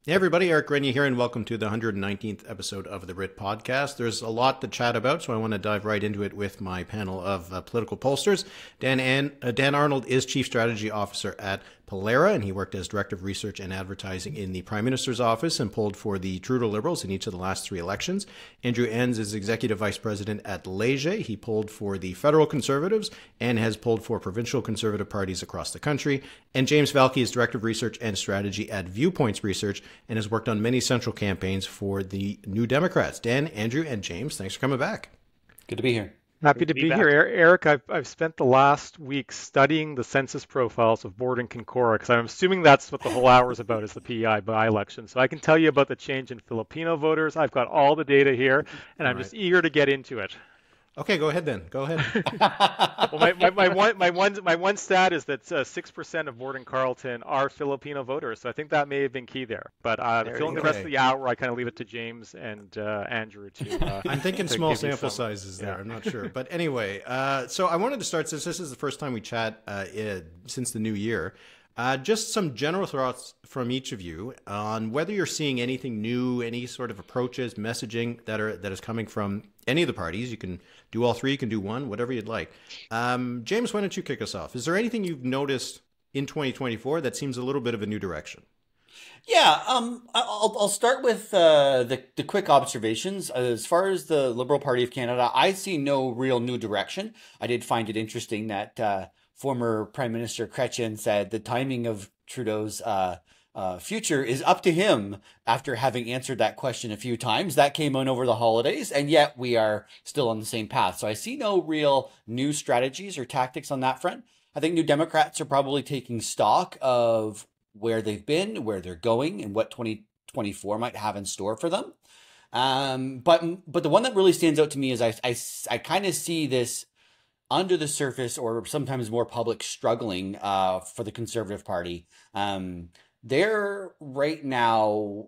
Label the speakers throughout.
Speaker 1: Hey everybody, Eric Grenier here, and welcome to the 119th episode of the Writ Podcast. There's a lot to chat about, so I want to dive right into it with my panel of political pollsters. Dan Arnold is Chief Strategy Officer at Pollara, and he worked as Director of Research and Advertising in the Prime Minister's office and polled for the Trudeau Liberals in each of the last three elections. Andrew Enns is Executive Vice President at Léger. He polled for the Federal Conservatives and has polled for provincial Conservative parties across the country. And James Valkey is Director of Research and Strategy at Viewpoints Research and has worked on many central campaigns for the New Democrats. Dan, Andrew, and James, thanks for coming back.
Speaker 2: Good to be here.
Speaker 3: Happy to be here. Eric, I've spent the last week studying the census profiles of Borden and Concora because I'm assuming that's what the whole hour is about, is the PEI by-election. So I can tell you about the change in Filipino voters. I've got all the data here, and I'm just eager to get into it.
Speaker 1: Okay, go ahead then. Go ahead.
Speaker 3: Well, my one stat is that 6% of Borden Carleton are Filipino voters, so I think that may have been key there. But filling the rest of the hour, I kind of leave it to James and Andrew to.
Speaker 1: I'm thinking small sample sizes there. I'm not sure, but anyway. So I wanted to start, since this is the first time we chat since the new year. Just some general thoughts from each of you on whether you're seeing anything new, any sort of approaches, messaging that is coming from any of the parties. You can do all three, you can do one, whatever you'd like. James, why don't you kick us off? Is there anything you've noticed in 2024 that seems a little bit of a new direction?
Speaker 2: Yeah, I'll start with the quick observations. As far as the Liberal Party of Canada, I see no real new direction. I did find it interesting that former Prime Minister Chrétien said the timing of Trudeau's future is up to him after having answered that question a few times. That came on over the holidays, and yet we are still on the same path. So I see no real new strategies or tactics on that front. I think New Democrats are probably taking stock of where they've been, where they're going, and what 2024 might have in store for them. But the one that really stands out to me is I kind of see this under the surface, or sometimes more public, struggling for the Conservative Party. They're right now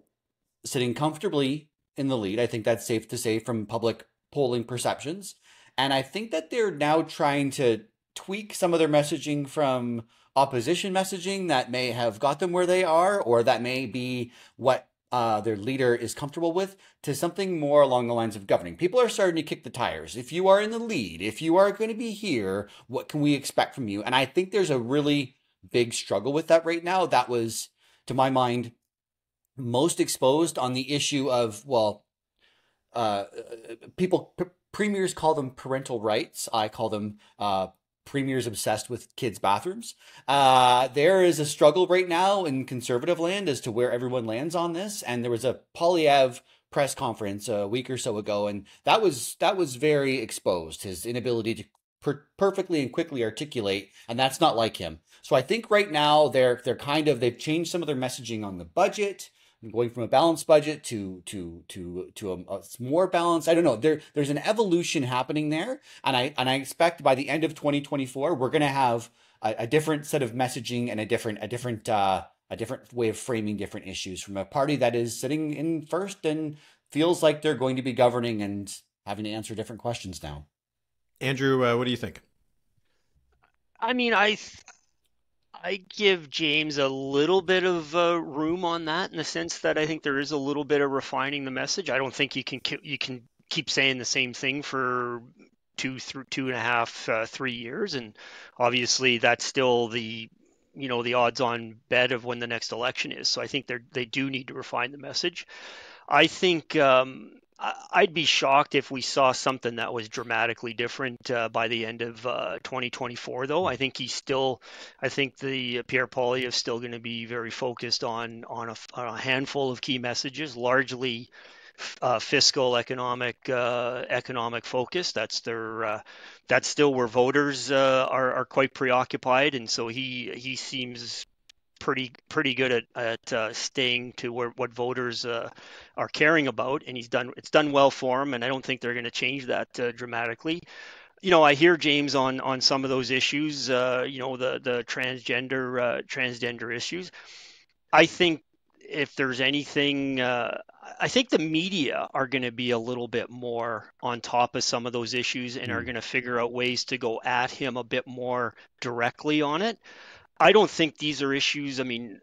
Speaker 2: sitting comfortably in the lead. I think that's safe to say from public polling perceptions. And I think that they're now trying to tweak some of their messaging from opposition messaging that may have got them where they are, or that may be what their leader is comfortable with, to something more along the lines of governing. People are starting to kick the tires. If you are in the lead, if you are going to be here, what can we expect from you? And I think there's a really big struggle with that right now. That was, to my mind, most exposed on the issue of, premiers call them parental rights. I call them premiers obsessed with kids' bathrooms. There is a struggle right now in Conservative land as to where everyone lands on this. And there was a Poilievre press conference a week or so ago, and that was very exposed, his inability to perfectly and quickly articulate, and that's not like him. So I think right now they've changed some of their messaging on the budget, going from a balanced budget to a more balanced. I don't know. There's an evolution happening there, and I expect by the end of 2024 we're going to have a different set of messaging and a different way of framing different issues from a party that is sitting in first and feels like they're going to be governing and having to answer different questions now.
Speaker 1: Andrew, what do you think?
Speaker 4: I mean, I give James a little bit of room on that, in the sense that I think there is a little bit of refining the message. I don't think you can keep saying the same thing for 2.5, 3 years, and obviously that's still the odds-on bet of when the next election is. So I think they do need to refine the message. I think I'd be shocked if we saw something that was dramatically different by the end of 2024, though. I think the Pierre Poilievre is still going to be very focused on a handful of key messages, largely fiscal, economic focus. That's still where voters are quite preoccupied, and so he seems pretty good at staying to what voters are caring about, and it's done well for him, and I don't think they're going to change that dramatically. I hear James on some of those issues, the transgender issues. I think if there's anything, I think the media are going to be a little bit more on top of some of those issues and are going to figure out ways to go at him a bit more directly on it. I don't think these are issues. I mean,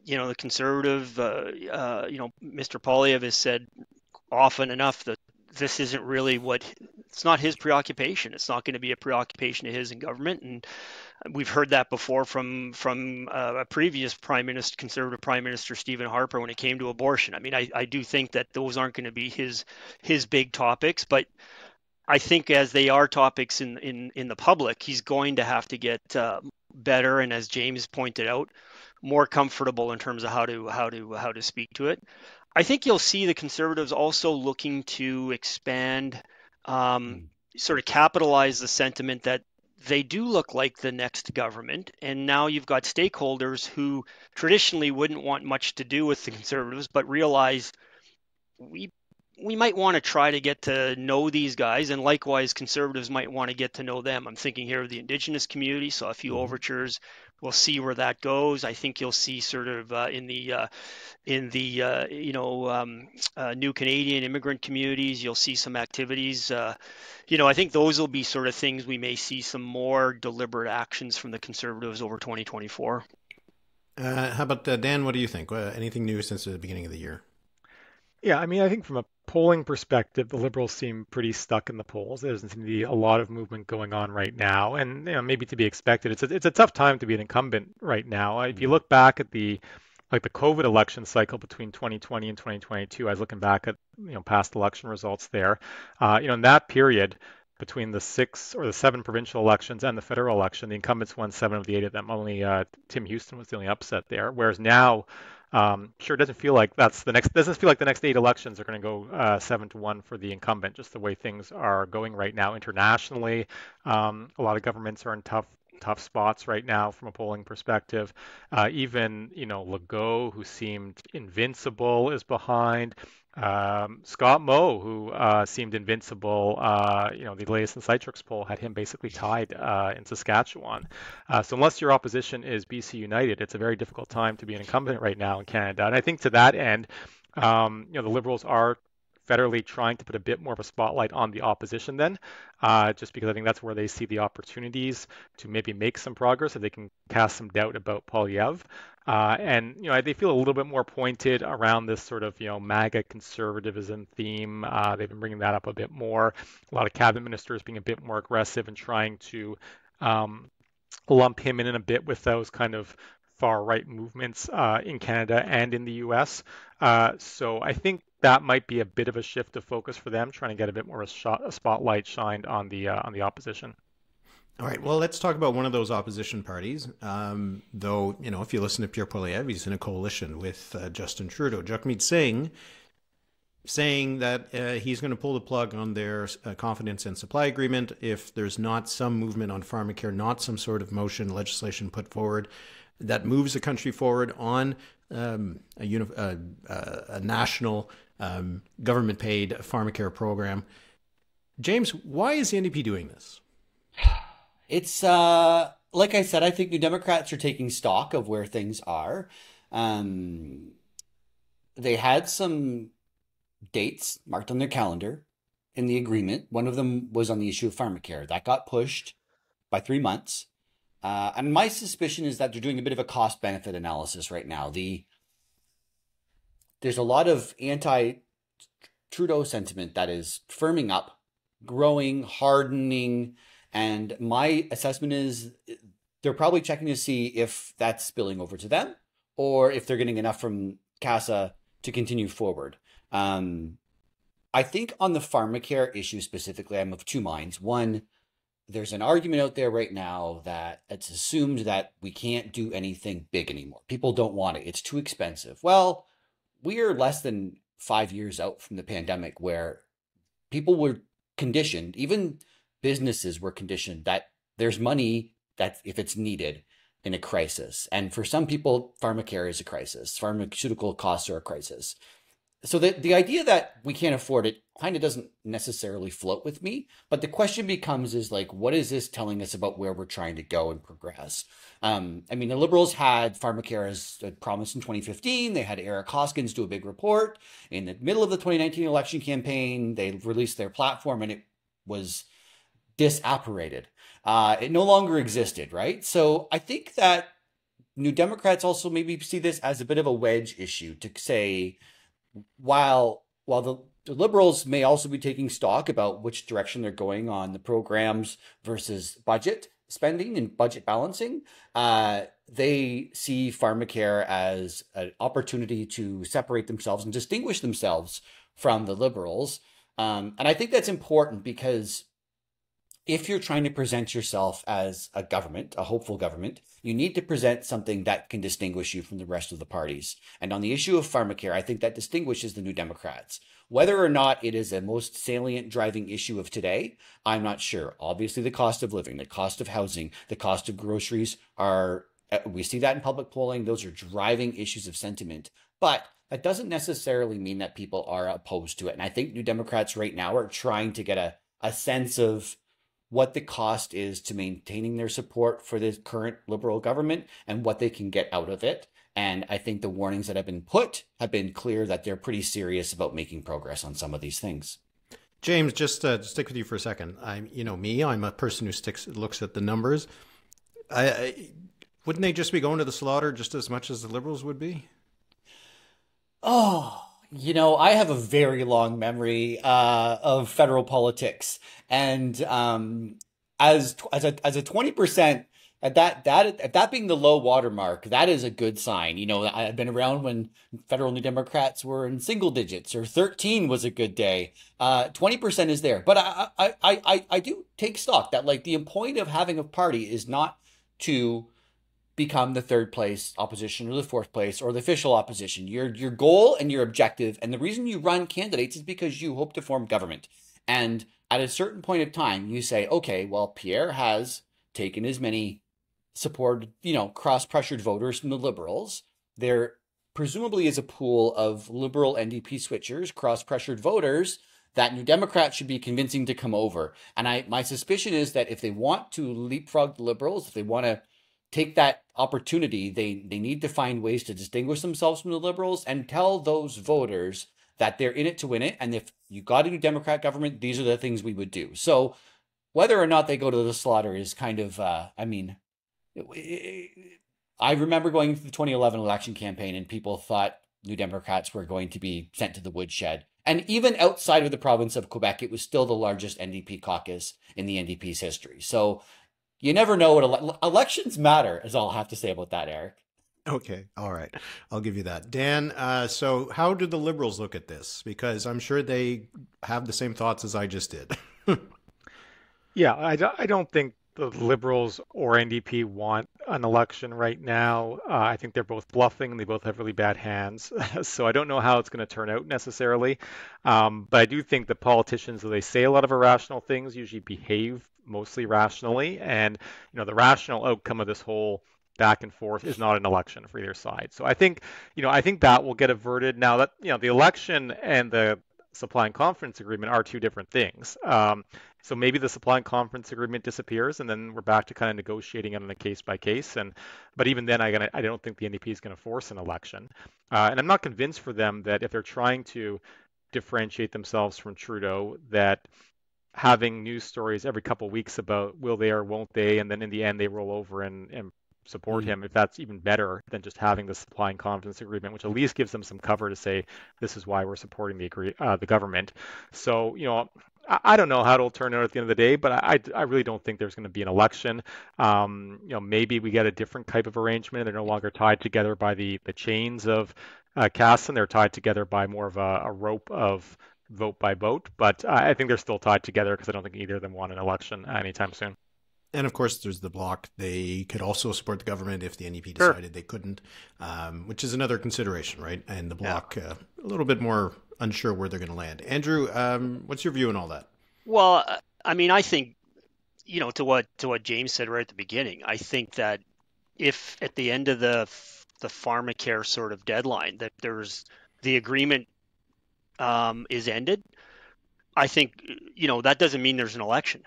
Speaker 4: the Conservative, Mr. Poilievre has said often enough that this isn't really it's not his preoccupation. It's not going to be a preoccupation of his in government. And we've heard that before from a previous Conservative Prime Minister, Stephen Harper, when it came to abortion. I mean, I do think that those aren't going to be his big topics, but I think as they are topics in the public, he's going to have to get better, and as James pointed out, more comfortable in terms of how to speak to it. I think you'll see the Conservatives also looking to expand, sort of capitalize the sentiment that they do look like the next government. And now you've got stakeholders who traditionally wouldn't want much to do with the Conservatives, but realize we might want to try to get to know these guys, and likewise Conservatives might want to get to know them. I'm thinking here of the Indigenous community, so a few overtures. We'll see where that goes. I think you'll see sort of in the new Canadian immigrant communities, you'll see some activities. I think those will be sort of things we may see some more deliberate actions from the Conservatives over 2024.
Speaker 1: How about Dan? What do you think? Anything new since the beginning of the year?
Speaker 3: Yeah, I mean, I think from a polling perspective, the Liberals seem pretty stuck in the polls. There doesn't seem to be a lot of movement going on right now, and maybe to be expected. It's a tough time to be an incumbent right now. If you look back at the COVID election cycle between 2020 and 2022, I was looking back at past election results there. In that period, between the 6 or the 7 provincial elections and the federal election, the incumbents won 7 of the 8 of them. Only Tim Houston was the only upset there. Whereas now, sure, it doesn't feel like doesn't feel like the next 8 elections are going to go 7-1 for the incumbent, just the way things are going right now internationally. A lot of governments are in tough spots right now from a polling perspective. Even Legault, who seemed invincible, is behind. Scott Moe, who seemed invincible, the latest in Citrix poll had him basically tied in Saskatchewan. So unless your opposition is BC United, it's a very difficult time to be an incumbent right now in Canada. And I think to that end, the Liberals are federally trying to put a bit more of a spotlight on the opposition then, just because I think that's where they see the opportunities to maybe make some progress, if they can cast some doubt about Poilievre. And they feel a little bit more pointed around this sort of MAGA conservatism theme. They've been bringing that up a bit more. A lot of cabinet ministers being a bit more aggressive and trying to lump him in a bit with those kind of far right movements in Canada and in the U.S. So I think that might be a bit of a shift of focus for them, trying to get a bit more a spotlight shined on the opposition.
Speaker 1: All right, well, let's talk about one of those opposition parties. Though, if you listen to Pierre Poilievre, he's in a coalition with Justin Trudeau. Jagmeet Singh saying that he's going to pull the plug on their confidence and supply agreement if there's not some movement on pharmacare, not some sort of motion, legislation put forward that moves the country forward on a national government-paid pharmacare program. James, why is the NDP doing this?
Speaker 2: It's like I said, I think New Democrats are taking stock of where things are. They had some dates marked on their calendar in the agreement. One of them was on the issue of pharmacare. That got pushed by 3 months. And my suspicion is that they're doing a bit of a cost-benefit analysis right now. There's a lot of anti-Trudeau sentiment that is firming up, growing, hardening. And my assessment is they're probably checking to see if that's spilling over to them or if they're getting enough from CASA to continue forward. I think on the pharmacare issue specifically, I'm of two minds. One, there's an argument out there right now that it's assumed that we can't do anything big anymore. People don't want it. It's too expensive. Well, we are less than 5 years out from the pandemic where people were conditioned, even businesses were conditioned that there's money that if it's needed in a crisis. And for some people, pharmacare is a crisis. Pharmaceutical costs are a crisis. So the idea that we can't afford it kind of doesn't necessarily float with me. But the question becomes is like, what is this telling us about where we're trying to go and progress? I mean, the Liberals had pharmacare as promised in 2015. They had Eric Hoskins do a big report. In the middle of the 2019 election campaign, they released their platform and it was disapparated. It no longer existed, right? So I think that New Democrats also maybe see this as a bit of a wedge issue to say, while the Liberals may also be taking stock about which direction they're going on the programs versus budget spending and budget balancing, they see pharmacare as an opportunity to separate themselves and distinguish themselves from the Liberals. And I think that's important because if you're trying to present yourself as a government, a hopeful government, you need to present something that can distinguish you from the rest of the parties. And on the issue of pharmacare, I think that distinguishes the New Democrats. Whether or not it is a most salient driving issue of today, I'm not sure. Obviously, the cost of living, the cost of housing, the cost of groceries we see that in public polling. Those are driving issues of sentiment. But that doesn't necessarily mean that people are opposed to it. And I think New Democrats right now are trying to get a sense of what the cost is to maintaining their support for the current Liberal government and what they can get out of it. And I think the warnings that have been put have been clear that they're pretty serious about making progress on some of these things.
Speaker 1: James, just to stick with you for a second. I'm a person who looks at the numbers. Wouldn't they just be going to the slaughter just as much as the Liberals would be?
Speaker 2: Oh, I have a very long memory of federal politics, and as a 20%, at that being the low watermark, that is a good sign. I've been around when federal New Democrats were in single digits, or 13 was a good day. 20% is there, but I do take stock that the point of having a party is not to become the third place opposition or the fourth place or the official opposition. Your goal and your objective, and the reason you run candidates is because you hope to form government. And at a certain point of time, you say, okay, well, Pierre has taken as many supported, cross-pressured voters from the Liberals. There presumably is a pool of Liberal NDP switchers, cross-pressured voters that New Democrats should be convincing to come over. And my suspicion is that if they want to leapfrog the Liberals, if they want to take that opportunity, they need to find ways to distinguish themselves from the Liberals and tell those voters that they're in it to win it. And if you got a New Democrat government, these are the things we would do. So whether or not they go to the slaughter is kind of, I remember going through the 2011 election campaign and people thought New Democrats were going to be sent to the woodshed. And even outside of the province of Quebec, it was still the largest NDP caucus in the NDP's history. So you never know what elections matter, is all I'll have to say about that, Eric.
Speaker 1: Okay. All right. I'll give you that. Dan, so how do the Liberals look at this? Because I'm sure they have the same thoughts as I just did.
Speaker 3: Yeah, I don't think the Liberals or NDP want an election right now. I think they're both bluffing and they both have really bad hands. So I don't know how it's going to turn out necessarily. But I do think the politicians, though they say a lot of irrational things, usually behave mostly rationally. And, the rational outcome of this whole back and forth is not an election for either side. So I think that will get averted. Now that, the election and the supply and confidence agreement are two different things. So maybe the supply and confidence agreement disappears and then we're back to kind of negotiating it on a case by case. But even then, I don't think the NDP is going to force an election. And I'm not convinced for them that if they're trying to differentiate themselves from Trudeau, that having news stories every couple of weeks about will they or won't they, and then in the end they roll over and support him, if that's even better than just having the supply and confidence agreement, which at least gives them some cover to say this is why we're supporting the government. So I don't know how it'll turn out at the end of the day, but I really don't think there's going to be an election. Maybe we get a different type of arrangement. They're no longer tied together by the chains of CASA, and they're tied together by more of a rope of vote by vote. But I think they're still tied together because I don't think either of them want an election anytime soon.
Speaker 1: And of course, there's the Bloc. They could also support the government if the NDP decided they couldn't, which is another consideration, right? And the Bloc, a little bit more unsure where they're going to land. Andrew, what's your view on all that?
Speaker 4: Well, I think, to what James said right at the beginning, I think that if at the end of the pharmacare sort of deadline that there's the agreement is ended, I think, that doesn't mean there's an election.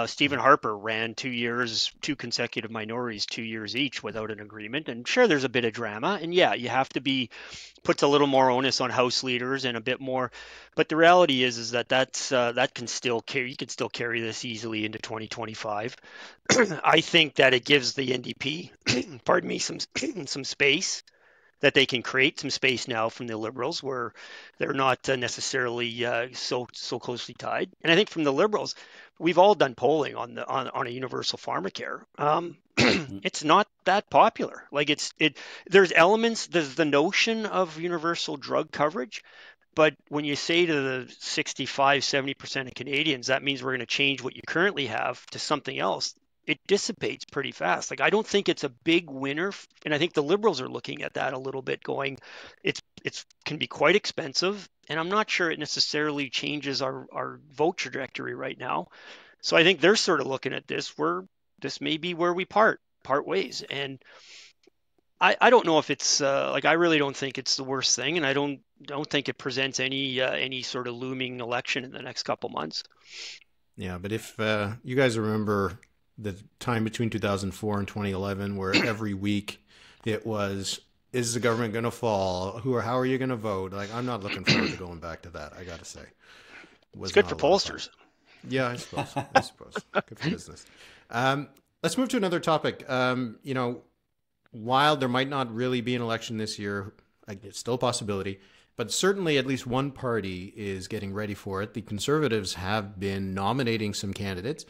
Speaker 4: Stephen Harper ran 2 years, two consecutive minorities, 2 years each without an agreement. And sure, there's a bit of drama. And yeah, you have to be puts a little more onus on House leaders and a bit more. But the reality is that that can still carry. You can still carry this easily into 2025. I think that it gives the NDP, pardon me, some space that they can create some space now from the Liberals where they're not necessarily so closely tied. And I think from the Liberals, we've all done polling on a universal pharmacare. It's not that popular. Like there's elements, there's the notion of universal drug coverage, but when you say to the 65-70% of Canadians, that means we're going to change what you currently have to something else, it dissipates pretty fast. Like I don't think it's a big winner, and I think the Liberals are looking at that a little bit, going, it's can be quite expensive, and I'm not sure it necessarily changes our vote trajectory right now. So I think they're sort of looking at this where this may be where we part ways, and I don't know if it's like I really don't think it's the worst thing, and I don't think it presents any sort of looming election in the next couple months.
Speaker 1: Yeah, but if you guys remember the time between 2004 and 2011, where every week it was, is the government going to fall? How are you going to vote? Like, I'm not looking forward to going back to that, I got to say.
Speaker 4: It's good for pollsters.
Speaker 1: Yeah, I suppose. Good for business. Let's move to another topic. While there might not really be an election this year, it's still a possibility, but certainly at least one party is getting ready for it. The Conservatives have been nominating some candidates,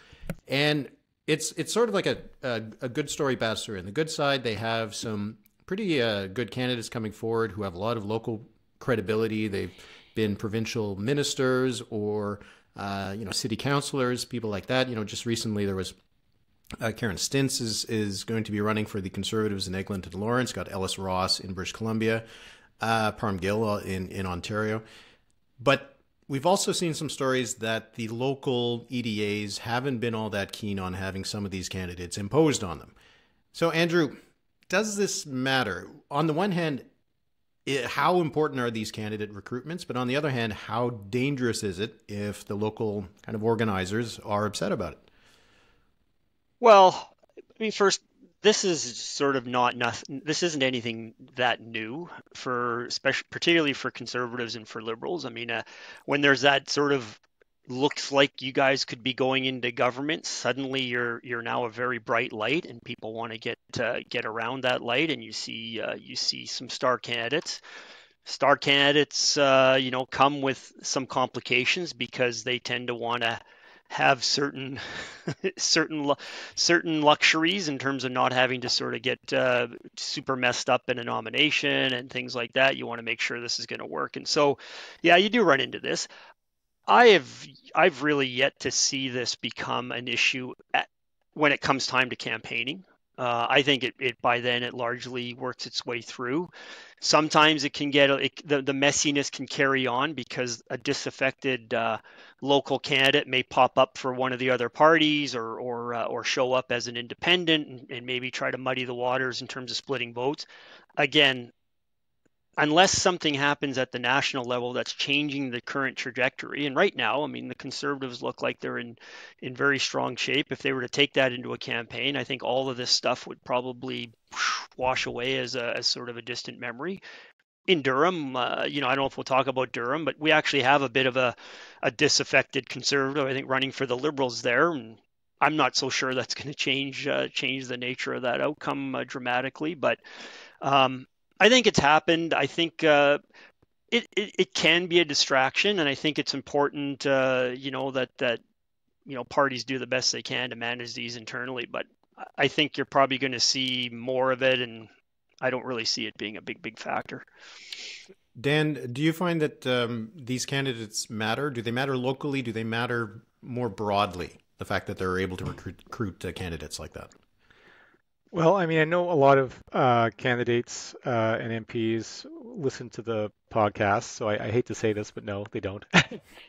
Speaker 1: and it's sort of like a good story, bad story. On the good side, they have some pretty good candidates coming forward who have a lot of local credibility. They've been provincial ministers or city councillors, people like that. Just recently there was Karen Stintz is going to be running for the Conservatives in Eglinton and Lawrence. Got Ellis Ross in British Columbia, Parm Gill in Ontario, but we've also seen some stories that the local EDAs haven't been all that keen on having some of these candidates imposed on them. So, Andrew, does this matter? On the one hand, how important are these candidate recruitments? But on the other hand, how dangerous is it if the local kind of organizers are upset about it?
Speaker 4: Well, I mean, first, this is sort of nothing. This isn't anything that new particularly for Conservatives and for Liberals. I mean, when there's that sort of looks like you guys could be going into government, suddenly you're now a very bright light, and people want to get around that light, and you see some star candidates. Star candidates, come with some complications because they tend to want to have certain luxuries in terms of not having to sort of get super messed up in a nomination and things like that. You want to make sure this is going to work, and so yeah, you do run into this. I've really yet to see this become an issue when it comes time to campaigning. I think it by then it largely works its way through. Sometimes it can get the messiness can carry on because a disaffected local candidate may pop up for one of the other parties or show up as an independent and maybe try to muddy the waters in terms of splitting votes. Again, unless something happens at the national level that's changing the current trajectory. And right now, I mean, the Conservatives look like they're in very strong shape. If they were to take that into a campaign, I think all of this stuff would probably wash away as sort of a distant memory. In Durham, I don't know if we'll talk about Durham, but we actually have a bit of a disaffected Conservative, I think, running for the Liberals there. And I'm not so sure that's going to change the nature of that outcome dramatically, but I think it's happened. I think it can be a distraction, and I think it's important, that parties do the best they can to manage these internally. But I think you're probably going to see more of it, and I don't really see it being a big factor.
Speaker 1: Dan, do you find that these candidates matter? Do they matter locally? Do they matter more broadly? The fact that they're able to recruit candidates like that.
Speaker 3: Well, I mean, I know a lot of candidates and MPs listen to the podcast, so I hate to say this, but no, they don't.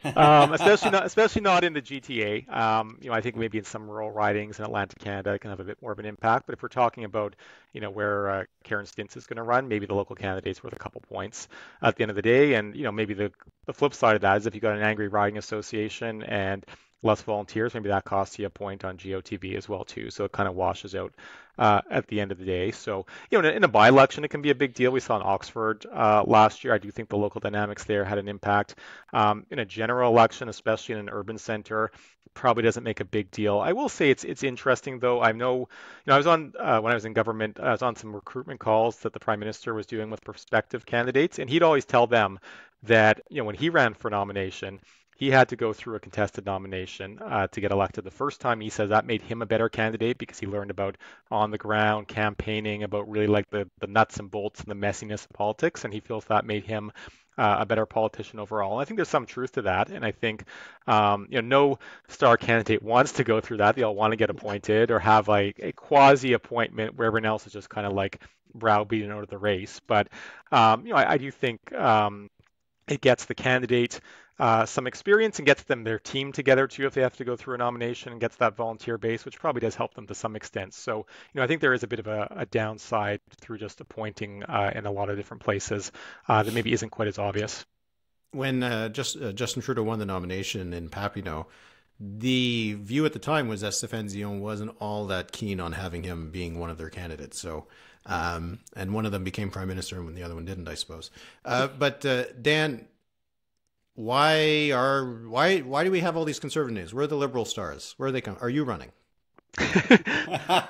Speaker 3: Especially not in the GTA. I think maybe in some rural ridings in Atlantic Canada, it can have a bit more of an impact. But if we're talking about, where Karen Stintz is going to run, maybe the local candidate's worth a couple points at the end of the day. And maybe the flip side of that is if you've got an angry riding association and less volunteers, maybe that costs you a point on GOTV as well too. So it kind of washes out at the end of the day. So in a by-election, it can be a big deal. We saw in Oxford last year. I do think the local dynamics there had an impact. In a general election, especially in an urban center, probably doesn't make a big deal. I will say it's interesting though. I know, I was on when I was in government, I was on some recruitment calls that the Prime Minister was doing with prospective candidates, and he'd always tell them that when he ran for nomination, he had to go through a contested nomination to get elected the first time. He says that made him a better candidate because he learned about on the ground campaigning, about really like the nuts and bolts and the messiness of politics, and he feels that made him a better politician overall. And I think there's some truth to that, and I think no star candidate wants to go through that. They all want to get appointed or have like a quasi appointment where everyone else is just kind of like browbeaten out of the race. But I do think it gets the candidate some experience and gets them their team together too if they have to go through a nomination, and gets that volunteer base, which probably does help them to some extent. So, I think there is a bit of a downside through just appointing in a lot of different places that maybe isn't quite as obvious.
Speaker 1: When Justin Trudeau won the nomination in Papineau, the view at the time was that Stéphane Dion wasn't all that keen on having him being one of their candidates. So, and one of them became prime minister and the other one didn't, I suppose. But Dan, why do we have all these conservatives? Where are the Liberal stars? Where are they coming? Are you running?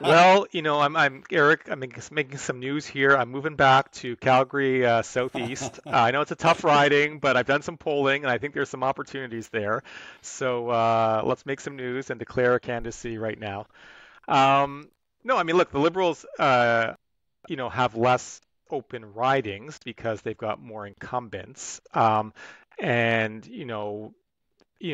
Speaker 3: Well, I'm Eric. I'm making some news here. I'm moving back to Calgary, southeast. I know it's a tough riding, but I've done some polling, and I think there's some opportunities there. So let's make some news and declare a candidacy right now. No, I mean, look, the Liberals, have less open ridings because they've got more incumbents. And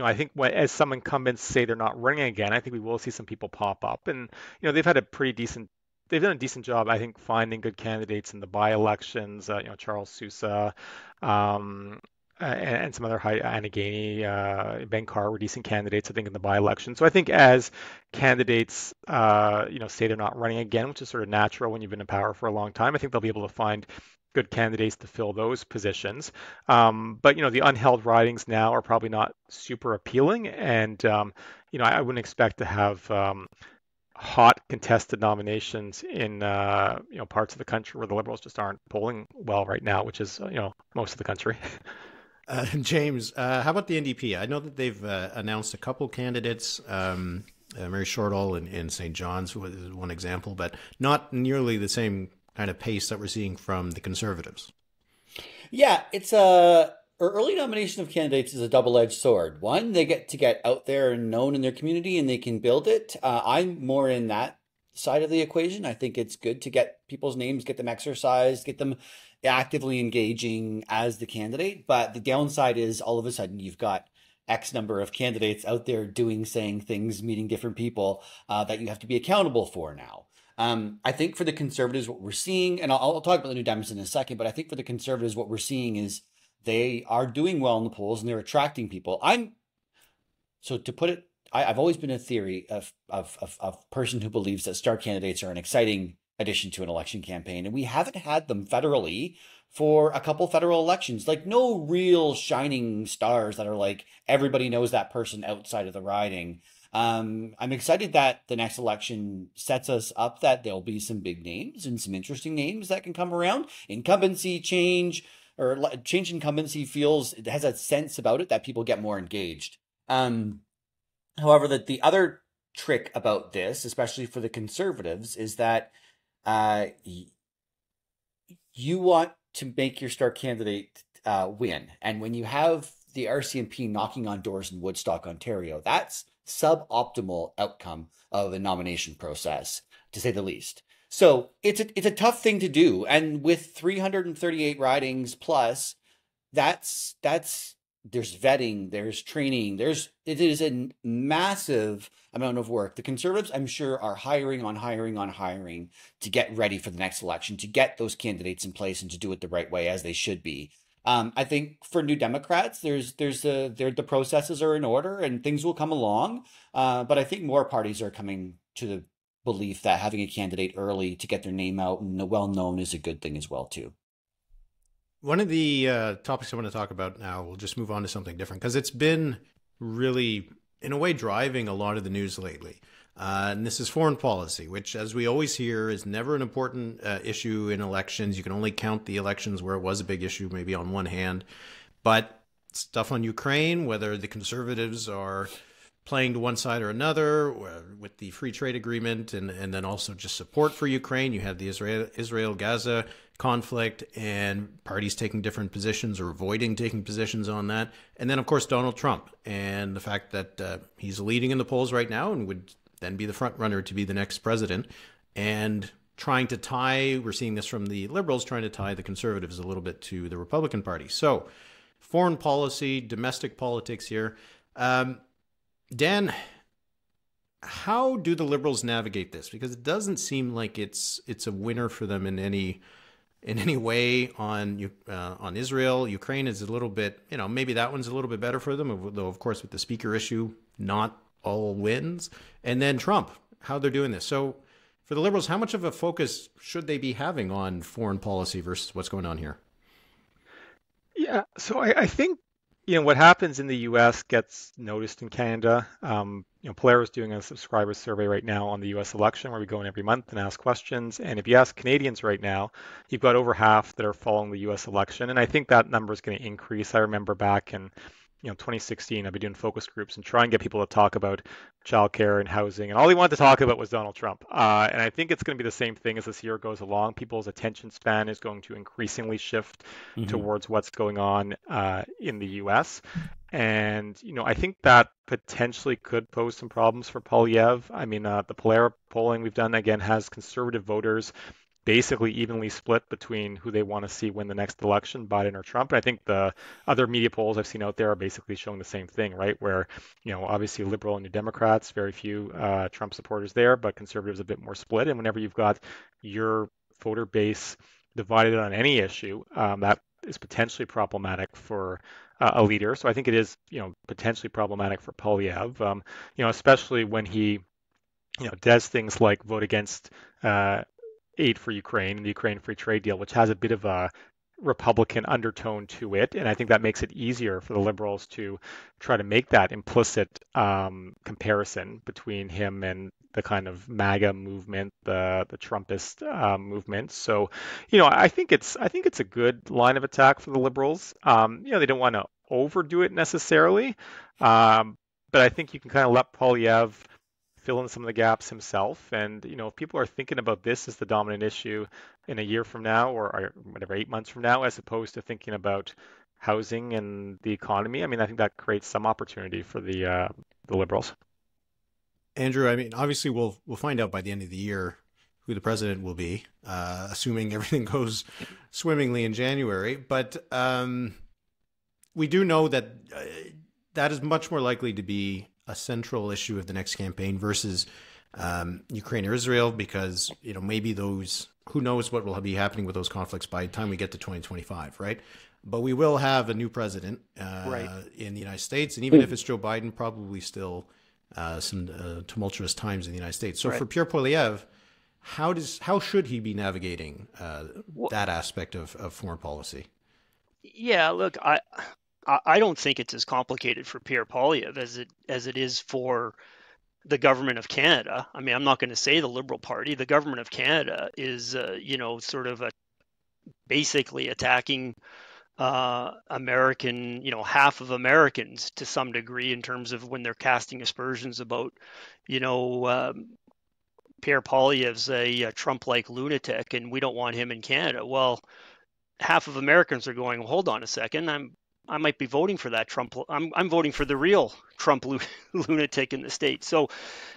Speaker 3: I think as some incumbents say they're not running again, I think we will see some people pop up. And they've done a decent job, I think, finding good candidates in the by-elections. Charles Sousa, and some other Anna Gainey, Ben Carr were decent candidates, I think, in the by-election. So I think as candidates, say they're not running again, which is sort of natural when you've been in power for a long time, I think they'll be able to find good candidates to fill those positions. But the unheld ridings now are probably not super appealing, and I wouldn't expect to have hot contested nominations in parts of the country where the Liberals just aren't polling well right now, which is most of the country.
Speaker 1: James, how about the NDP? I know that they've announced a couple candidates. Mary Shortall in St. John's was one example, but not nearly the same kind of pace that we're seeing from the Conservatives.
Speaker 2: Yeah, it's early nomination of candidates is a double-edged sword. One, they get to get out there and known in their community and they can build it. I'm more in that side of the equation. I think it's good to get people's names, get them exercised, get them actively engaging as the candidate. But the downside is all of a sudden you've got X number of candidates out there doing, saying things, meeting different people that you have to be accountable for now. I think for the Conservatives, what we're seeing, and I'll talk about the New Democrats in a second, but I think for the Conservatives, what we're seeing is they are doing well in the polls and they're attracting people. So to put it, I've always been a theory of person who believes that star candidates are an exciting addition to an election campaign, and we haven't had them federally for a couple federal elections. Like, no real shining stars that are like everybody knows that person outside of the riding. I'm excited that the next election sets us up, that there'll be some big names and some interesting names that can come around. Incumbency change, or change incumbency it has a sense about it that people get more engaged. However, the other trick about this, especially for the Conservatives, is that you want to make your star candidate win. And when you have the RCMP knocking on doors in Woodstock, Ontario, that's suboptimal outcome of a nomination process, to say the least. So it's a tough thing to do. And with 338 ridings plus, there's vetting, there's training, it is a massive amount of work. The Conservatives, I'm sure, are hiring to get ready for the next election, to get those candidates in place and to do it the right way, as they should be. I think for New Democrats, the processes are in order and things will come along. But I think more parties are coming to the belief that having a candidate early to get their name out and well known is a good thing as well too.
Speaker 1: One of the topics I want to talk about now, we'll just move on to something different, because it's been really in a way driving a lot of the news lately. And this is foreign policy, which, as we always hear, is never an important issue in elections. You can only count the elections where it was a big issue, maybe on one hand. But stuff on Ukraine, whether the Conservatives are playing to one side or another with the free trade agreement, and then also just support for Ukraine. You have the Israel-Gaza conflict and parties taking different positions or avoiding taking positions on that. And then, of course, Donald Trump and the fact that he's leading in the polls right now and would then be the front runner to be the next president, and trying to tie, we're seeing this from the Liberals, trying to tie the Conservatives a little bit to the Republican Party. So foreign policy, domestic politics here. Dan, how do the Liberals navigate this? Because it doesn't seem like it's a winner for them in any way on Israel. Ukraine is a little bit, maybe that one's a little bit better for them, though, of course, with the speaker issue, not all wins. And then Trump, how they're doing this. So for the Liberals, how much of a focus should they be having on foreign policy versus what's going on here?
Speaker 3: Yeah, so I think what happens in the U.S. gets noticed in Canada. Pollara is doing a subscriber survey right now on the U.S. election, where we go in every month and ask questions. And if you ask Canadians right now, you've got over half that are following the U.S. election, and I think that number is going to increase. I remember back in 2016, I'd be doing focus groups and try and get people to talk about childcare and housing, and all they wanted to talk about was Donald Trump. And I think it's going to be the same thing as this year goes along. People's attention span is going to increasingly shift towards what's going on in the U.S. And I think that potentially could pose some problems for Poilievre. I mean, the Pollara polling we've done again has conservative voters basically evenly split between who they want to see win the next election, Biden or Trump. And I think the other media polls I've seen out there are basically showing the same thing, right? Where, obviously Liberal and New Democrats, very few Trump supporters there, but conservatives a bit more split. And whenever you've got your voter base divided on any issue, that is potentially problematic for a leader. So I think it is, potentially problematic for Poilievre, especially when he, does things like vote against aid for Ukraine and the Ukraine free trade deal, which has a bit of a Republican undertone to it. And I think that makes it easier for the Liberals to try to make that implicit comparison between him and the kind of MAGA movement, the Trumpist movement. So, I think it's a good line of attack for the Liberals. They don't want to overdo it necessarily, but I think you can kind of let Poilievre fill in some of the gaps himself. And, if people are thinking about this as the dominant issue in a year from now or whatever, 8 months from now, as opposed to thinking about housing and the economy, I mean, I think that creates some opportunity for the Liberals.
Speaker 1: Andrew, I mean, obviously we'll find out by the end of the year who the president will be, assuming everything goes swimmingly in January. But we do know that that is much more likely to be a central issue of the next campaign versus Ukraine or Israel, because, maybe those, who knows what will be happening with those conflicts by the time we get to 2025, right? But we will have a new president in the United States. And even if it's Joe Biden, probably still some tumultuous times in the United States. So for Pierre Poilievre, how should he be navigating that aspect of foreign policy?
Speaker 4: Yeah, look, I don't think it's as complicated for Pierre Poilievre as it is for the government of Canada. I mean, I'm not going to say the Liberal Party. The government of Canada is, sort of basically attacking American, half of Americans to some degree in terms of when they're casting aspersions about, Pierre Poilievre's a Trump-like lunatic and we don't want him in Canada. Well, half of Americans are going, well, hold on a second, I might be voting for that Trump. I'm voting for the real Trump lunatic in the state. So,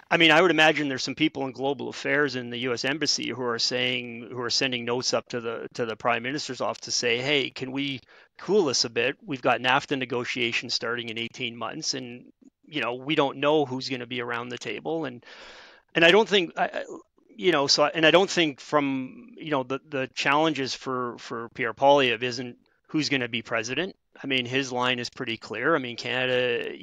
Speaker 4: I mean, I would imagine there's some people in global affairs in the U.S. Embassy who are sending notes up to the Prime Minister's office to say, hey, can we cool this a bit? We've got NAFTA negotiations starting in 18 months, and we don't know who's going to be around the table, and I don't think. And I don't think from the challenges for Pierre Poilievre isn't who's going to be president. I mean, his line is pretty clear. I mean, Canada,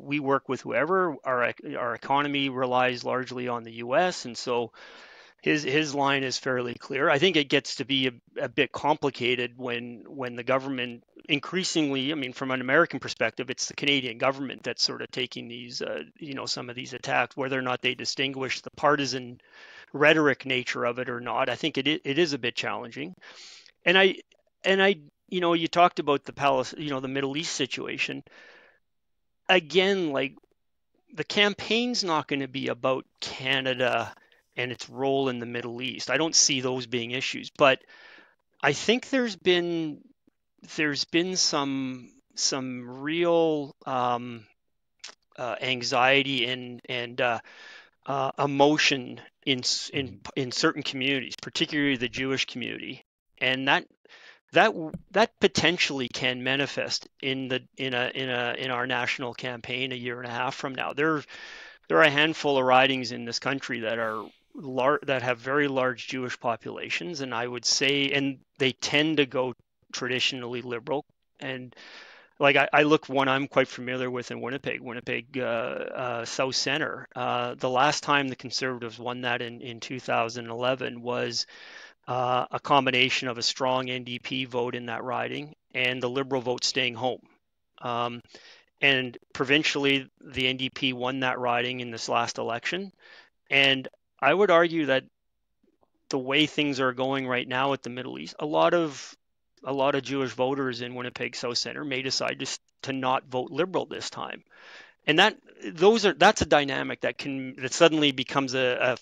Speaker 4: we work with whoever. Our economy relies largely on the U.S., and so, his line is fairly clear. I think it gets to be a bit complicated when the government increasingly, I mean, from an American perspective, it's the Canadian government that's sort of taking these, some of these attacks, whether or not they distinguish the partisan rhetoric nature of it or not. I think it is a bit challenging. And I, you talked about the Middle East situation. Again, like, the campaign's not going to be about Canada and its role in the Middle East. I don't see those being issues, but I think there's been some real anxiety and emotion in certain communities, particularly the Jewish community, and that potentially can manifest in our national campaign a year and a half from now. There are a handful of ridings in this country that have very large Jewish populations, and I would say, and they tend to go traditionally liberal. And like I look one I'm quite familiar with in Winnipeg, South Centre. The last time the Conservatives won that in 2011 was a combination of a strong NDP vote in that riding and the Liberal vote staying home. And provincially, the NDP won that riding in this last election. And I would argue that the way things are going right now at the Middle East, a lot of Jewish voters in Winnipeg South Centre may decide to not vote Liberal this time. And that's a dynamic that suddenly becomes a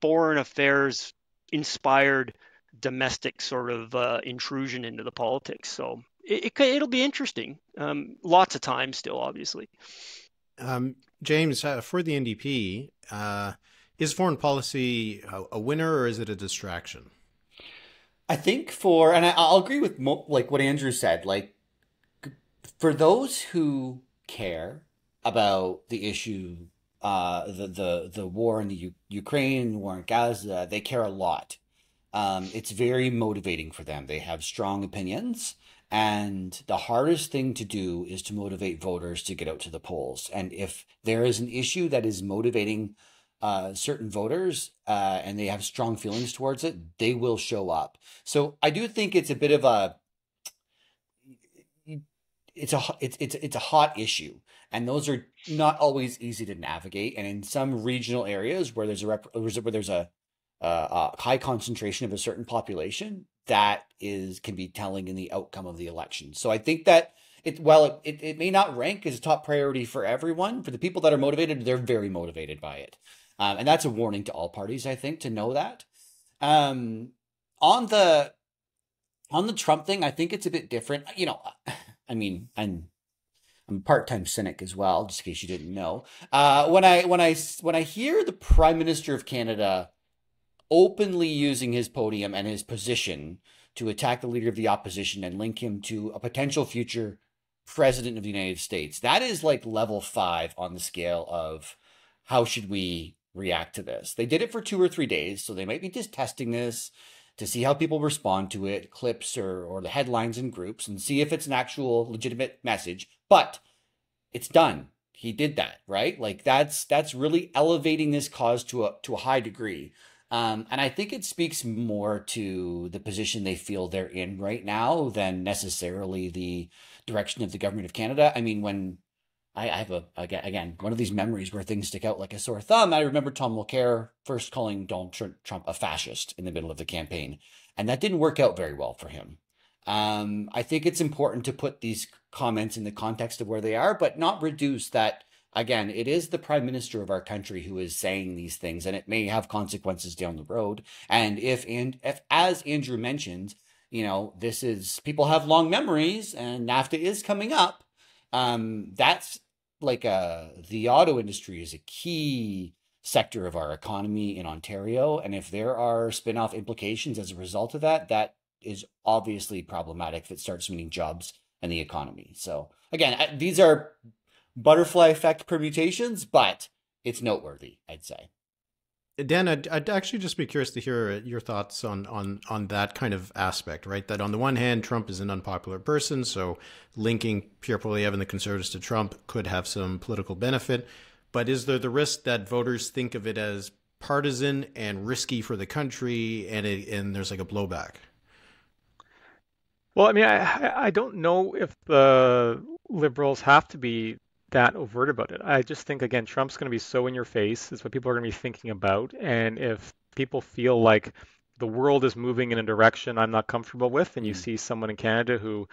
Speaker 4: foreign affairs inspired domestic sort of intrusion into the politics. So it'll be interesting. Lots of time still, obviously.
Speaker 1: James, for the NDP, is foreign policy a winner or is it a distraction?
Speaker 2: I think and I'll agree with like what Andrew said, like for those who care about the issue, the war in the Ukraine, war in Gaza, they care a lot. It's very motivating for them. They have strong opinions, and the hardest thing to do is to motivate voters to get out to the polls. And if there is an issue that is motivating certain voters and they have strong feelings towards it, they will show up. So I do think it's a bit of it's a hot issue, and those are not always easy to navigate. And in some regional areas where there's a high concentration of a certain population, that can be telling in the outcome of the election. So I think that it may not rank as a top priority for everyone, for the people that are motivated, they're very motivated by it. And that's a warning to all parties, I think, to know that. On the Trump thing, I think it's a bit different. I mean, I'm a part-time cynic as well, just in case you didn't know. When I hear the Prime Minister of Canada openly using his podium and his position to attack the leader of the opposition and link him to a potential future president of the United States, that is like level 5 on the scale of how should we react to this. They did it for 2 or 3 days, so they might be just testing this to see how people respond to it, clips or the headlines in groups, and see if it's an actual legitimate message. But it's done. He did that, right? Like that's really elevating this cause to a high degree. And I think it speaks more to the position they feel they're in right now than necessarily the direction of the government of Canada. I mean, when I have again one of these memories where things stick out like a sore thumb. I remember Tom Mulcair first calling Donald Trump a fascist in the middle of the campaign, and that didn't work out very well for him. I think it's important to put these comments in the context of where they are, but not reduce that. Again, it is the Prime Minister of our country who is saying these things, and it may have consequences down the road. And if as Andrew mentioned, people have long memories, and NAFTA is coming up. That's like the auto industry is a key sector of our economy in Ontario. And if there are spin-off implications as a result of that, that is obviously problematic if it starts meaning jobs and the economy. So again, these are butterfly effect permutations, but it's noteworthy, I'd say.
Speaker 1: Dan, I'd actually just be curious to hear your thoughts on that kind of aspect, right? That on the one hand, Trump is an unpopular person, so linking Pierre Poilievre and the Conservatives to Trump could have some political benefit. But is there the risk that voters think of it as partisan and risky for the country, and there's like a blowback?
Speaker 3: Well, I mean, I don't know if the Liberals have to be that overt about it. I just think, again, Trump's going to be so in your face. It's what people are going to be thinking about. And if people feel like the world is moving in a direction I'm not comfortable with, and you see someone in Canada who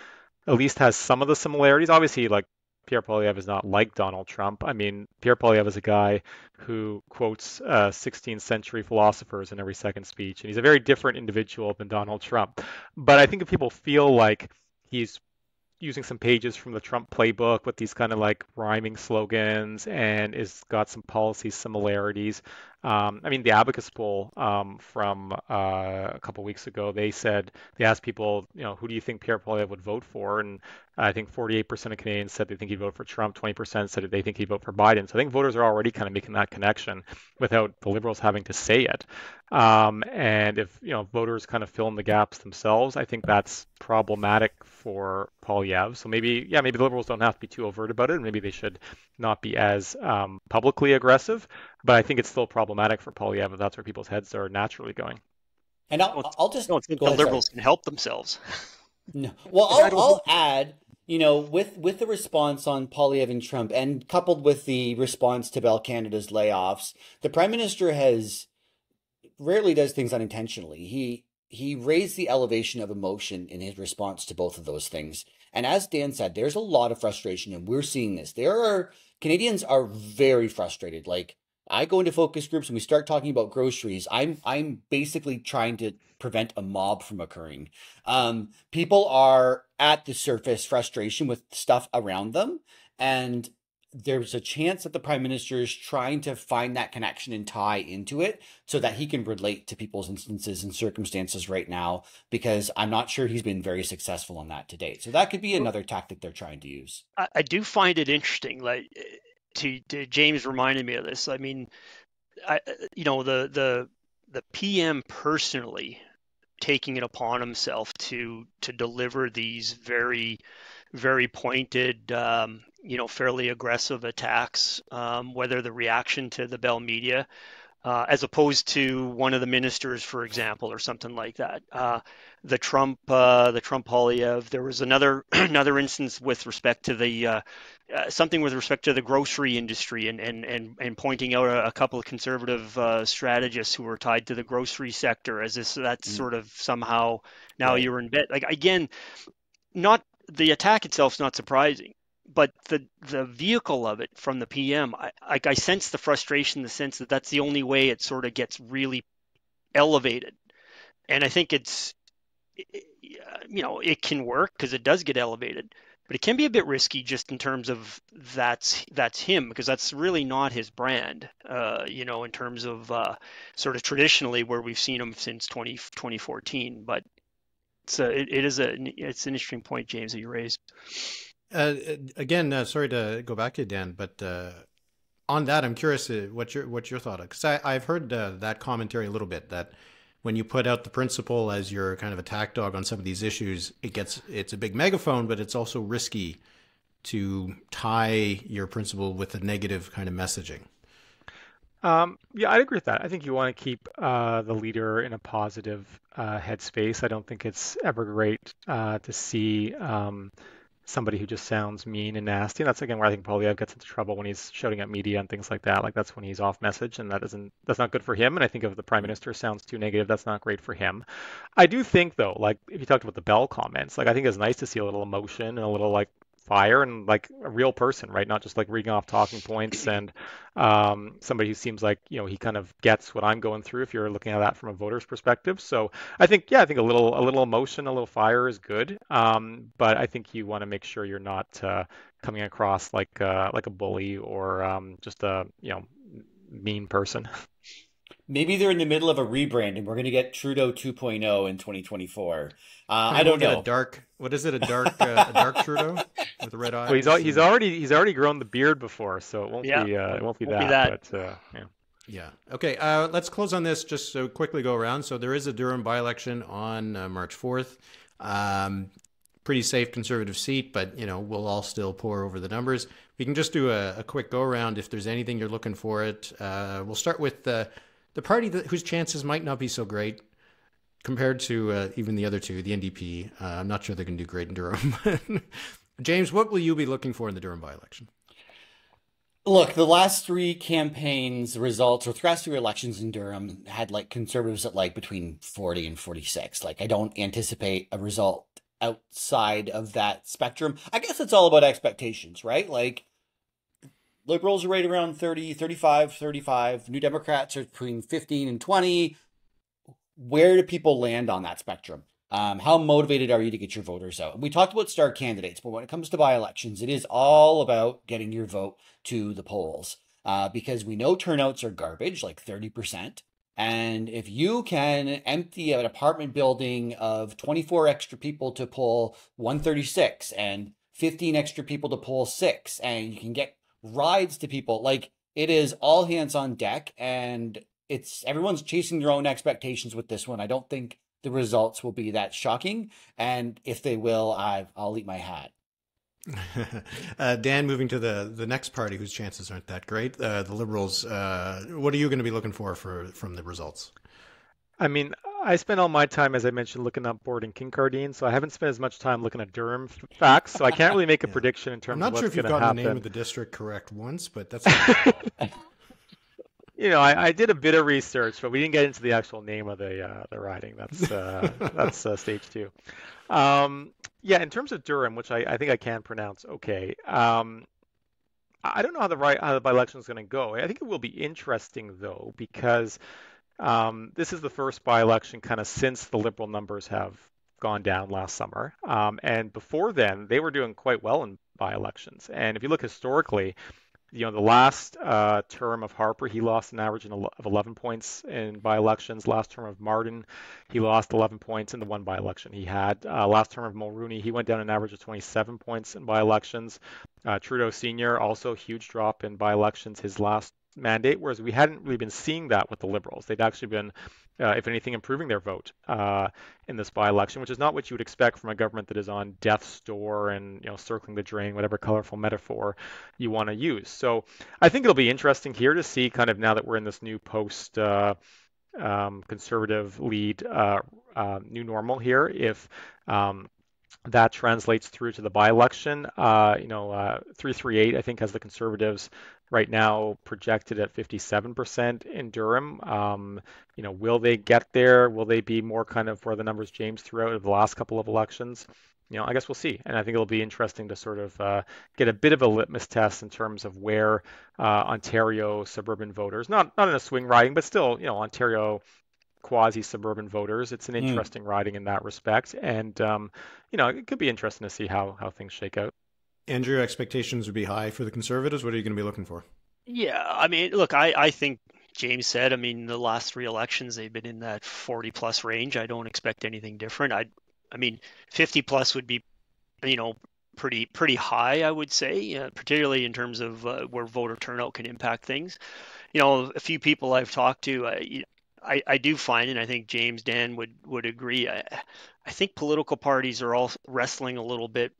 Speaker 3: at least has some of the similarities, obviously, like Pierre Poilievre is not like Donald Trump. I mean, Pierre Poilievre is a guy who quotes 16th century philosophers in every second speech, and he's a very different individual than Donald Trump. But I think if people feel like he's using some pages from the Trump playbook with these kind of like rhyming slogans and is got some policy similarities. I mean, the Abacus poll from a couple weeks ago, they asked people, who do you think Pierre Poilievre would vote for? And I think 48% of Canadians said they think he'd vote for Trump, 20% said they think he'd vote for Biden. So I think voters are already kind of making that connection without the Liberals having to say it. And if voters kind of fill in the gaps themselves, I think that's problematic for Poilievre. So maybe the Liberals don't have to be too overt about it. Maybe they should not be as publicly aggressive. But I think it's still problematic for Poilievre if that's where people's heads are naturally going.
Speaker 2: And I'll just
Speaker 4: don't think the Liberals can help themselves.
Speaker 2: No. Well, I'll add, with the response on Poilievre and Trump, and coupled with the response to Bell Canada's layoffs, the Prime Minister rarely does things unintentionally. He raised the elevation of emotion in his response to both of those things. And as Dan said, there's a lot of frustration, and we're seeing this. Canadians are very frustrated. Like, I go into focus groups and we start talking about groceries. I'm basically trying to prevent a mob from occurring. People are at the surface frustration with stuff around them, and there's a chance that the Prime Minister is trying to find that connection and tie into it so that he can relate to people's instances and circumstances right now, because I'm not sure he's been very successful on that to date. So that could be another tactic they're trying to use.
Speaker 4: I do find it interesting, like, to James reminded me of this. I mean, the PM personally taking it upon himself to deliver these very, very pointed, fairly aggressive attacks, whether the reaction to the Bell media, as opposed to one of the ministers, for example, or something like that. The Trump Poilievre. There was another instance with respect to the something with respect to the grocery industry, and pointing out a couple of conservative strategists who were tied to the grocery sector as that's sort of somehow now right. You're in bed. Like, again, not the attack itself is not surprising, but the vehicle of it from the PM, I sense the frustration in the sense that that's the only way it sort of gets really elevated. And I think it can work because it does get elevated, but it can be a bit risky just in terms of that's him, because that's really not his brand, in terms of sort of traditionally where we've seen him since 2014. But it's an interesting point, James, that you raised.
Speaker 1: Again, sorry to go back to Dan, but on that, I'm curious what your thought is, because I've heard that commentary a little bit, that when you put out the principle as your kind of attack dog on some of these issues, it's a big megaphone, but it's also risky to tie your principle with a negative kind of messaging.
Speaker 3: Yeah, I'd agree with that. I think you want to keep the leader in a positive headspace. I don't think it's ever great to see somebody who just sounds mean and nasty. And that's, again, where I think Poilievre gets into trouble when he's shouting at media and things like that. Like, that's when he's off message, and that's not good for him. And I think if the Prime Minister sounds too negative, that's not great for him. I do think, though, like, if you talked about the Bell comments, like, I think it's nice to see a little emotion and a little, like, fire and, like, a real person, right? Not just, like, reading off talking points and somebody who seems like, he kind of gets what I'm going through if you're looking at that from a voter's perspective. So I think a little emotion, a little fire is good. But I think you want to make sure you're not coming across like a bully or just a, mean person.
Speaker 2: Maybe they're in the middle of a rebrand and we're going to get Trudeau 2.0 in 2024. I don't know.
Speaker 1: What is it? A dark Trudeau with the red eyes?
Speaker 3: Well, he's already grown the beard before, so it won't be that. But,
Speaker 1: yeah. Okay. Let's close on this. Just so quickly go around. So there is a Durham by-election on March 4th. Pretty safe Conservative seat, but we'll all still pour over the numbers. We can just do a quick go around if there's anything you're looking for it. We'll start with the the party whose chances might not be so great compared to even the other two, the NDP. I'm not sure they're going to do great in Durham. James, what will you be looking for in the Durham by-election?
Speaker 2: Look, the last three campaigns results, or last three elections in Durham had like Conservatives at like between 40 and 46. Like, I don't anticipate a result outside of that spectrum. I guess it's all about expectations, right? Like, Liberals are right around 30, 35, 35. New Democrats are between 15 and 20. Where do people land on that spectrum? How motivated are you to get your voters out? We talked about star candidates, but when it comes to by-elections, it is all about getting your vote to the polls, because we know turnouts are garbage, like 30%. And if you can empty an apartment building of 24 extra people to poll 136 and 15 extra people to poll 6, and you can get rides to people, like, it is all hands on deck, and everyone's chasing their own expectations with this one. I don't think the results will be that shocking, and if they will, I'll eat my hat.
Speaker 1: Dan, moving to the next party whose chances aren't that great, the Liberals. What are you going to be looking for from the results?
Speaker 3: I mean, I spent all my time, as I mentioned, looking up Board and Kincardine, so I haven't spent as much time looking at Durham facts, so I can't really make a prediction in terms of what's going to happen.
Speaker 1: I'm not sure if you've gotten the name of the district correct once, but that's
Speaker 3: You know, I did a bit of research, but we didn't get into the actual name of the riding. That's stage 2. Yeah, in terms of Durham, which I think I can pronounce okay. I don't know how the by-election is going to go. I think it will be interesting though, because this is the first by-election kind of since the Liberal numbers have gone down last summer, and before then they were doing quite well in by-elections. And if you look historically, you know, the last term of Harper, he lost an average of 11 points in by-elections. Last term of Martin, he lost 11 points in the one by-election he had. Last term of Mulrooney, he went down an average of 27 points in by-elections. Trudeau Sr., also huge drop in by-elections his last mandate, whereas we hadn't really been seeing that with the Liberals. They'd actually been, if anything, improving their vote in this by-election, which is not what you would expect from a government that is on death's door and, you know, circling the drain, whatever colorful metaphor you want to use. So I think it'll be interesting here to see, kind of now that we're in this new post conservative lead new normal here, if that translates through to the by-election. 338, I think, has the Conservatives right now projected at 57% in Durham. Will they get there? Will they be more kind of where the numbers James threw out of the last couple of elections? I guess we'll see. And I think it'll be interesting to sort of get a bit of a litmus test in terms of where Ontario suburban voters, not in a swing riding, but still, Ontario quasi-suburban voters. It's an interesting riding in that respect. And, it could be interesting to see how things shake out.
Speaker 1: Andrew, expectations would be high for the Conservatives. What are you going to be looking for?
Speaker 4: Yeah, I mean, look, I think James said, the last three elections, they've been in that 40 plus range. I don't expect anything different. I mean, 50 plus would be, pretty high, I would say, particularly in terms of where voter turnout can impact things. A few people I've talked to, I do find, and I think James, Dan would agree, I think political parties are all wrestling a little bit.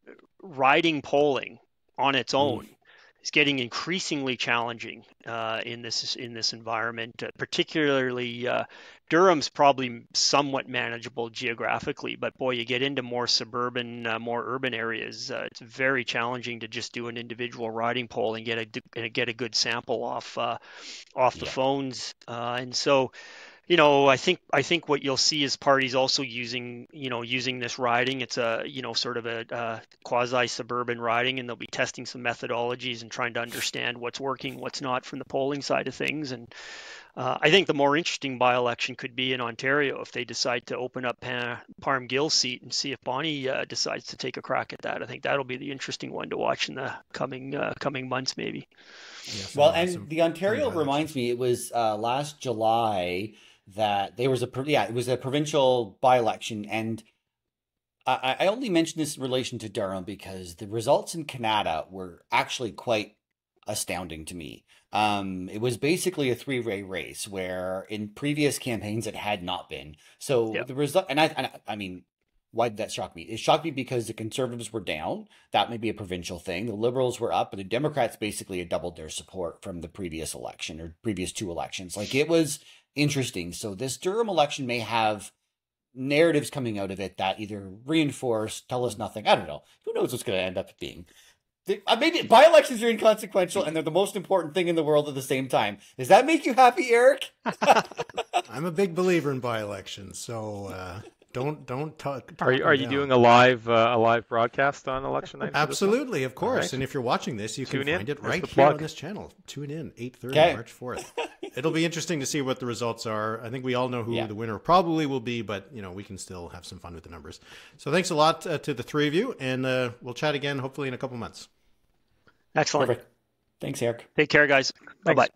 Speaker 4: Riding polling on its own is getting increasingly challenging in this environment. Particularly, Durham's probably somewhat manageable geographically, but boy, you get into more suburban, more urban areas, it's very challenging to just do an individual riding poll and get a good sample off the phones, and so. I think what you'll see is parties also using this riding. It's a, sort of a quasi-suburban riding, and they'll be testing some methodologies and trying to understand what's working, what's not from the polling side of things. And I think the more interesting by-election could be in Ontario if they decide to open up Parm Gill's seat and see if Bonnie decides to take a crack at that. I think that'll be the interesting one to watch in the coming months, maybe.
Speaker 2: Yes, well, and the Ontario reminds me, it was last July that there was it was a provincial by-election, and I only mention this in relation to Durham because the results in Canada were actually quite astounding to me. It was basically a three-way race where in previous campaigns it had not been. So the result, and I mean, why did that shock me? It shocked me because the Conservatives were down. That may be a provincial thing. The Liberals were up, but the Democrats basically had doubled their support from the previous election or previous two elections. Like, it was interesting. So this Durham election may have narratives coming out of it that either reinforce, tell us nothing. I don't know. Who knows what's going to end up being. Maybe by-elections are inconsequential and they're the most important thing in the world at the same time. Does that make you happy, Eric?
Speaker 1: I'm a big believer in by-elections, so don't talk.
Speaker 3: Are you doing a live broadcast on election night?
Speaker 1: Absolutely, of course.
Speaker 3: Right.
Speaker 1: And if you're watching this, you can find it right here on this channel. Tune in 8:30 March 4th. It'll be interesting to see what the results are. I think we all know who the winner probably will be, but we can still have some fun with the numbers. So thanks a lot to the three of you, and we'll chat again hopefully in a couple months.
Speaker 4: Excellent.
Speaker 2: Perfect. Thanks, Eric.
Speaker 4: Take care, guys. Bye-bye.